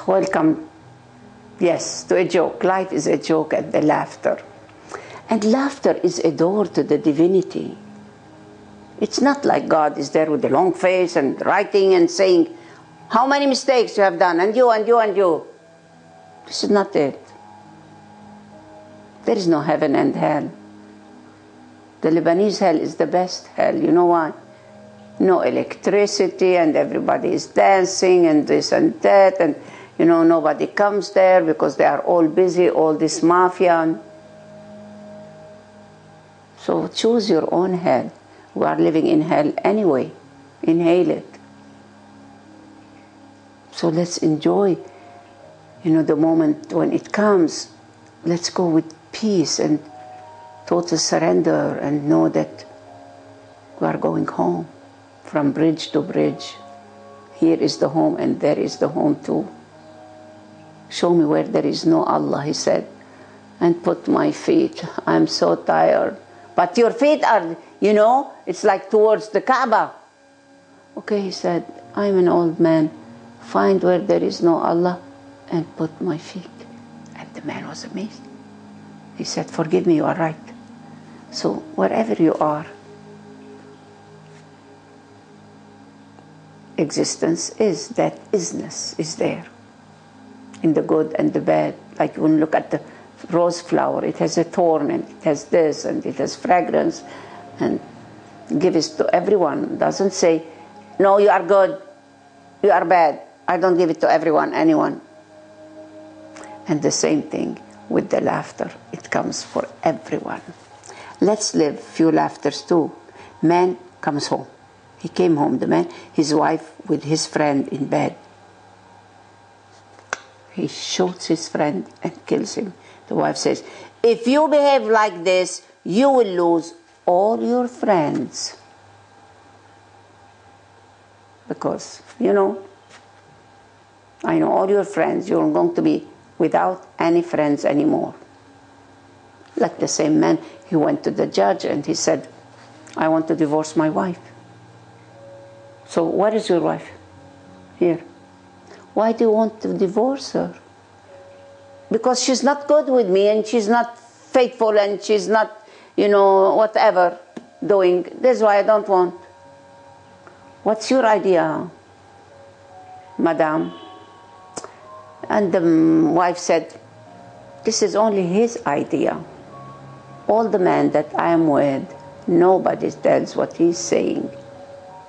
Welcome, yes, to a joke. Life is a joke and the laughter. And laughter is a door to the divinity. It's not like God is there with a long face and writing and saying, how many mistakes you have done, and you, and you, and you. This is not it. There is no heaven and hell. The Lebanese hell is the best hell. You know why? No electricity, and everybody is dancing and this and that, and you know, nobody comes there because they are all busy, all this mafia. So choose your own hell. We are living in hell anyway. Inhale it. So let's enjoy, you know, the moment when it comes. Let's go with peace and total surrender and know that we are going home from bridge to bridge. Here is the home and there is the home too. Show me where there is no Allah, he said, and put my feet. I'm so tired. But your feet are, you know, it's like towards the Kaaba. Okay, he said, I'm an old man. Find where there is no Allah and put my feet. And the man was amazed. He said, forgive me, you are right. So wherever you are, existence is, that isness is there. In the good and the bad. Like when you look at the rose flower, it has a thorn and it has this and it has fragrance, and give it to everyone. Doesn't say, no, you are good, you are bad. I don't give it to everyone, anyone. And the same thing with the laughter. It comes for everyone. Let's live few laughters too. Man comes home. He came home, the man, his wife with his friend in bed. He shoots his friend and kills him. The wife says, if you behave like this, you will lose all your friends. Because, you know, I know all your friends, you're going to be without any friends anymore. Like the same man, he went to the judge and he said, I want to divorce my wife. So where is your wife? Here. Why do you want to divorce her? Because she's not good with me and she's not faithful and she's not, you know, whatever doing. That's why I don't want. What's your idea, madam? And the wife said, this is only his idea. All the men that I am with, nobody tells what he's saying.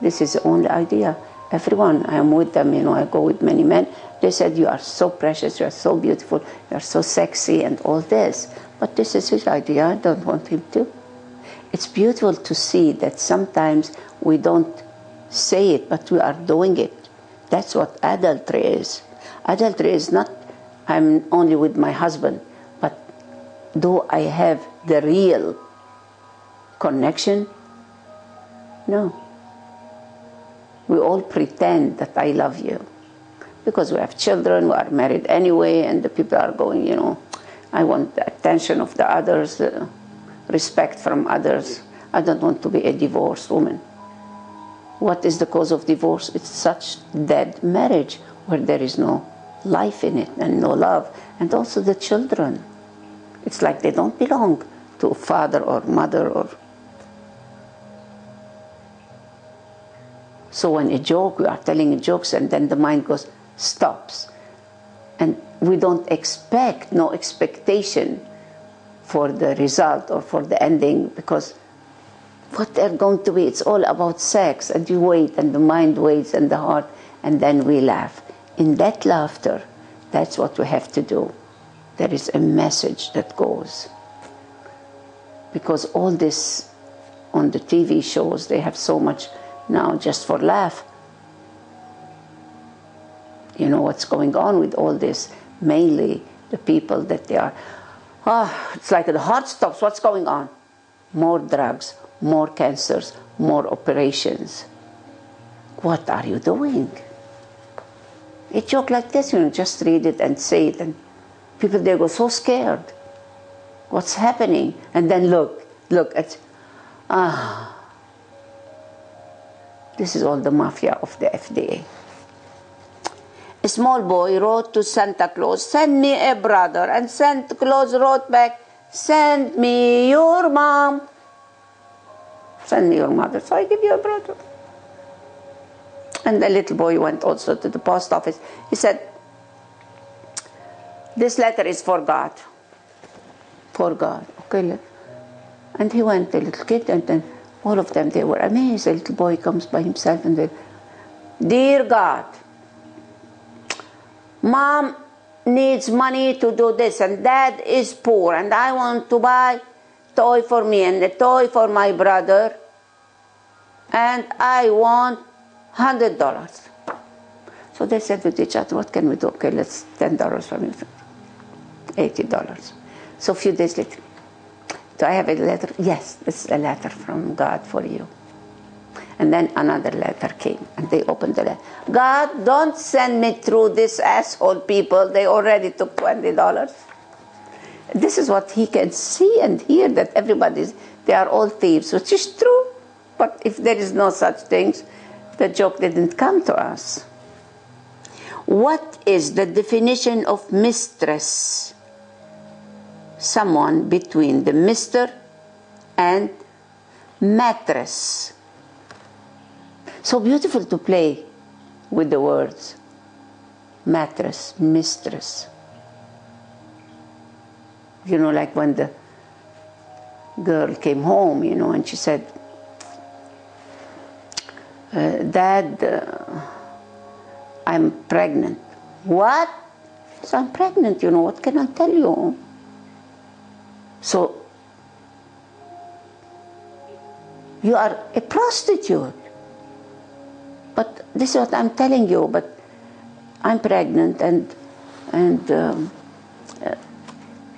This is the only idea. Everyone, I am with them, you know, I go with many men. They said, you are so precious, you are so beautiful, you are so sexy and all this. But this is his idea, I don't want him to. It's beautiful to see that sometimes we don't say it, but we are doing it. That's what adultery is. Adultery is not, I'm only with my husband, but do I have the real connection? No. We all pretend that I love you. Because we have children, we are married anyway, and the people are going, you know, I want the attention of the others, respect from others. I don't want to be a divorced woman. What is the cause of divorce? It's such dead marriage where there is no life in it and no love. And also the children. It's like they don't belong to father or mother or... So when a joke, we are telling jokes and then the mind goes, stops. And we don't expect, no expectation for the result or for the ending, because what they're going to be, it's all about sex, and you wait and the mind waits and the heart, and then we laugh. In that laughter, that's what we have to do. There is a message that goes. Because all this on the TV shows, they have so much now just for laugh. You know what's going on with all this? Mainly the people that they are, it's like the heart stops, what's going on? More drugs, more cancers, more operations. What are you doing? A joke like this, you know, just read it and say it, and people, they go so scared. What's happening? And then look at, this is all the mafia of the FDA. A small boy wrote to Santa Claus, "Send me a brother." And Santa Claus wrote back, "Send me your mom." Send me your mother, so I give you a brother. And the little boy went also to the post office. He said, "This letter is for God." For God. Okay. And he went, the little kid, and then all of them, they were amazed. The little boy comes by himself and they, "Dear God, Mom needs money to do this, and Dad is poor, and I want to buy toy for me and a toy for my brother, and I want $100. So they said with each other, "What can we do?" "Okay, let's $10 from you." $80. So a few days later, "Do I have a letter?" "Yes, this is a letter from God for you." And then another letter came, and they opened the letter. "God, don't send me through this asshole people. They already took $20. This is what he can see and hear, that they are all thieves, which is true. But if there is no such things, the joke didn't come to us. What is the definition of mistress? Someone between the mister and mattress. So beautiful to play with the words. Mattress, mistress. You know, like when the girl came home, you know, and she said, "Dad, I'm pregnant." "What?" "So I'm pregnant, you know, what can I tell you?" So, you are a prostitute. But this is what I'm telling you, but I'm pregnant, and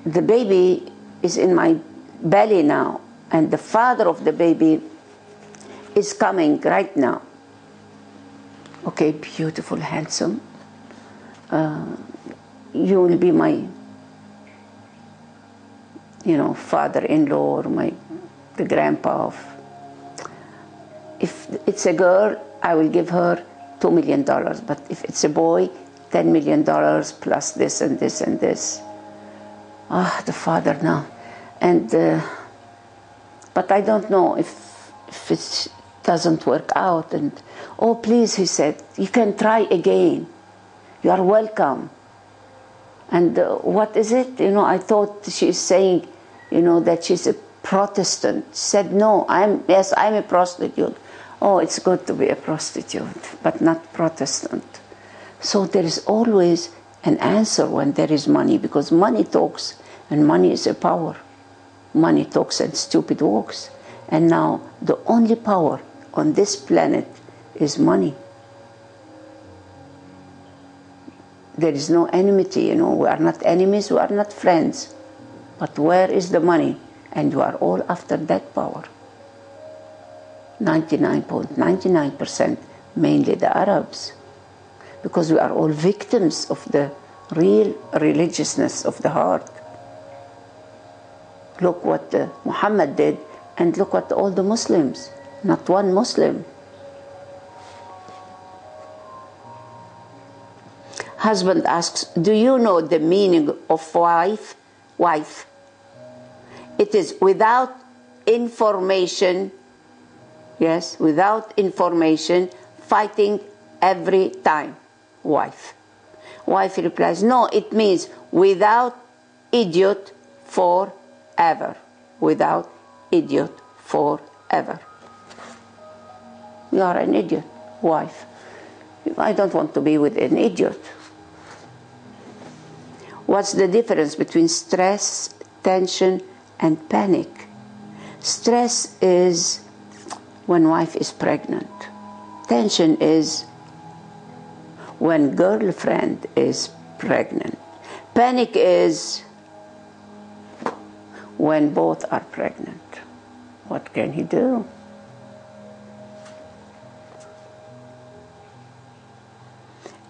the baby is in my belly now, and the father of the baby is coming right now. "Okay, beautiful, handsome. You will be my, you know, father-in-law, or the grandpa of. If it's a girl, I will give her $2 million. But if it's a boy, $10 million plus this and this and this." Ah, the father now. And, but I don't know if it doesn't work out. And, "Oh, please," he said, "you can try again. You are welcome." And what is it? You know, I thought she's saying, you know, that she's a Protestant. She said, "No, I'm a prostitute." "Oh, it's good to be a prostitute, but not Protestant." So there is always an answer when there is money, because money talks, and money is a power. Money talks and stupid walks. And now the only power on this planet is money. There is no enmity, you know, we are not enemies, we are not friends. But where is the money? And you are all after that power. 99.99%, mainly the Arabs, because we are all victims of the real religiousness of the heart. Look what Muhammad did, and look what all the Muslims, not one Muslim. Husband asks, "Do you know the meaning of wife? Wife. It is without information. Yes, without information, fighting every time." Wife. Wife replies, "No, it means without idiot forever. Without idiot forever." You are an idiot, wife. I don't want to be with an idiot. What's the difference between stress, tension, and panic? Stress is when wife is pregnant. Tension is when girlfriend is pregnant. Panic is when both are pregnant. What can he do?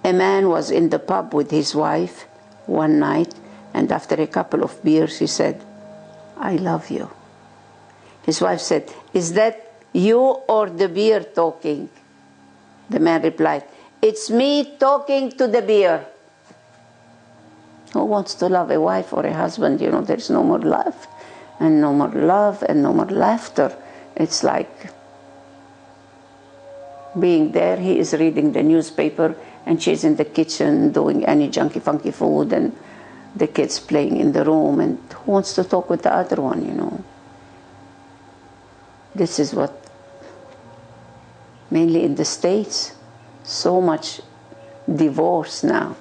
A man was in the pub with his wife one night, and after a couple of beers he said, "I love you." His wife said, "Is that you or the beer talking?" The man replied, It's me talking to the beer. Who wants to love a wife or a husband? You know, there's no more love, and no more love, and no more laughter. It's like being there, he is reading the newspaper, and she's in the kitchen doing any junky funky food, and the kids playing in the room, and who wants to talk with the other one, you know? This is what, mainly in the States, so much divorce now.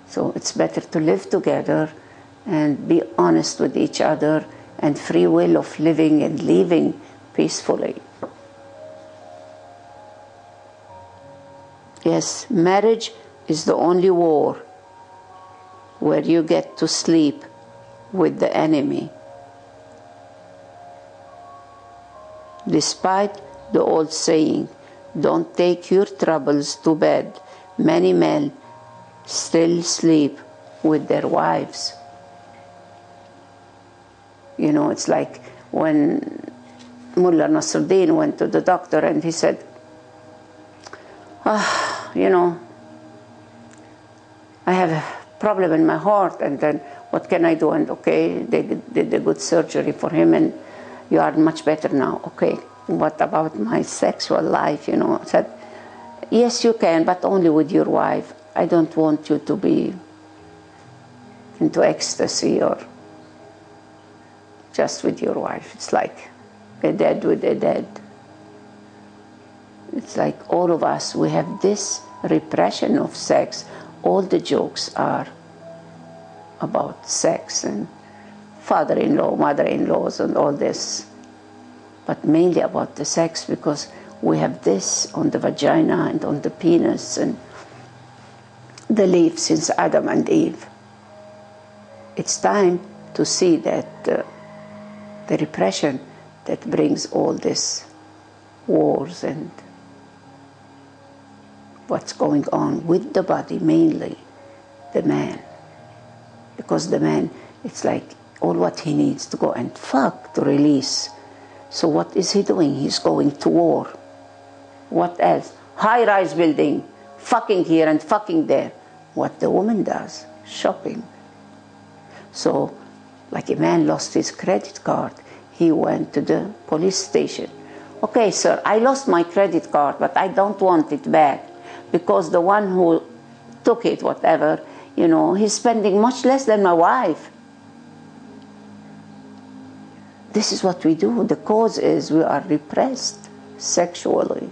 So it's better to live together and be honest with each other, and free will of living and leaving peacefully. Yes, marriage is the only war where you get to sleep with the enemy. Despite the old saying, don't take your troubles to bed, many men still sleep with their wives. You know, it's like when Mullah Nasruddin went to the doctor and he said, you know, I have a problem in my heart, and then what can I do? And okay, they did a good surgery for him, and you are much better now. Okay, what about my sexual life? You know, I said, yes, you can, but only with your wife. I don't want you to be into ecstasy or just with your wife. It's like a dead with a dead. It's like all of us, we have this repression of sex. All the jokes are about sex and father-in-law, mother-in-laws and all this. But mainly about the sex, because we have this on the vagina and on the penis and the leaf since Adam and Eve. It's time to see that the repression that brings all this wars and what's going on with the body, mainly the man. Because the man, it's like all what he needs to go and fuck to release. So what is he doing? He's going to war. What else? High-rise building, fucking here and fucking there. What the woman does, shopping. So, like a man lost his credit card, he went to the police station. Okay, sir, I lost my credit card, but I don't want it back, because the one who took it, whatever, you know, he's spending much less than my wife. This is what we do. The cause is we are repressed sexually.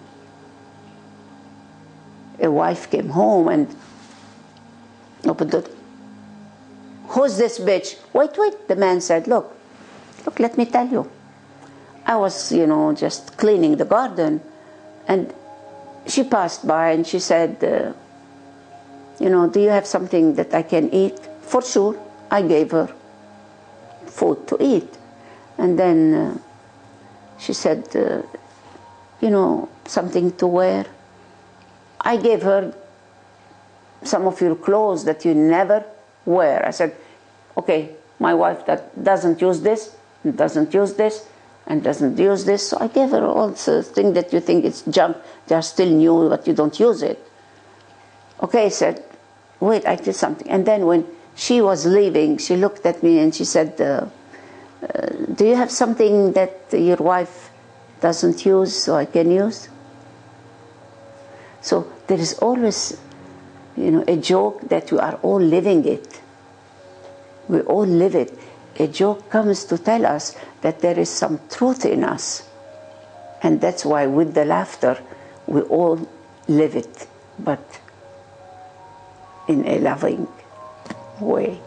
A wife came home and opened the door. Who's this bitch? Wait. The man said, look, let me tell you. I was, you know, just cleaning the garden, and she passed by and she said, you know, do you have something that I can eat? For sure. I gave her food to eat. And then she said, you know, something to wear. I gave her some of your clothes that you never wear. I said, okay, my wife that doesn't use this, and doesn't use this, and doesn't use this. So I gave her all the things that you think it's junk. They are still new, but you don't use it. Okay, I said, wait, I did something. And then when she was leaving, she looked at me and she said, do you have something that your wife doesn't use so I can use? So there is always, you know, a joke that we are all living it. We all live it. A joke comes to tell us that there is some truth in us. And that's why with the laughter, we all live it, but in a loving way.